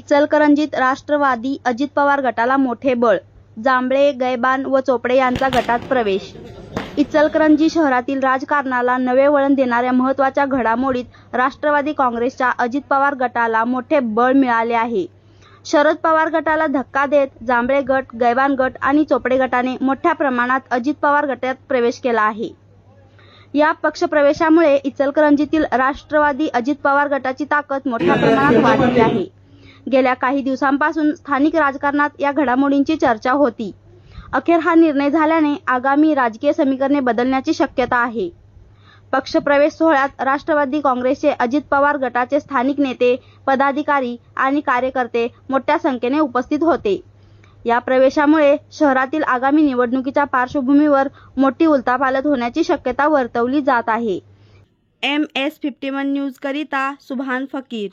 इचलकरंजीत राष्ट्रवादी अजित पवार गटाला मोठे बळ, जांभळे, गैबान व चोपडे यांचा गटात प्रवेश. इचलकरंजी शहरातील राजकारणाला नवे वळण देणाऱ्या महत्त्वाच्या घडामोडीत राष्ट्रवादी काँग्रेसच्या अजित पवार गटाला मोठे बळ मिळाले आहे. शरद पवार गटाला धक्का देत जांभळे गट, गैबान गट आणि चोपडे गटाने मोठ्या प्रमाणात अजित पवार गटात प्रवेश केला आहे. या पक्षप्रवेशामुळे इचलकरंजीतील राष्ट्रवादी अजित पवार गटाची ताकद मोठ्या प्रमाणात वाढली आहे. गेल्या काही दिवसांपासून स्थानिक राजकारणात या घडामोडींची चर्चा होती. अखेर हा निर्णय झाल्याने आगामी राजकीय समीकरणे बदलण्याची शक्यता आहे. पक्षप्रवेश सोहळ्यात राष्ट्रवादी काँग्रेसचे अजित पवार गटाचे स्थानिक नेते, पदाधिकारी आणि कार्यकर्ते मोठ्या संख्येने उपस्थित होते. या प्रवेशामुळे शहरातील आगामी निवडणुकीच्या पार्श्वभूमीवर मोठी उलथापालथ होण्याची शक्यता वर्तवली जात आहे. MS-51 न्यूज करिता सुभान फकीर.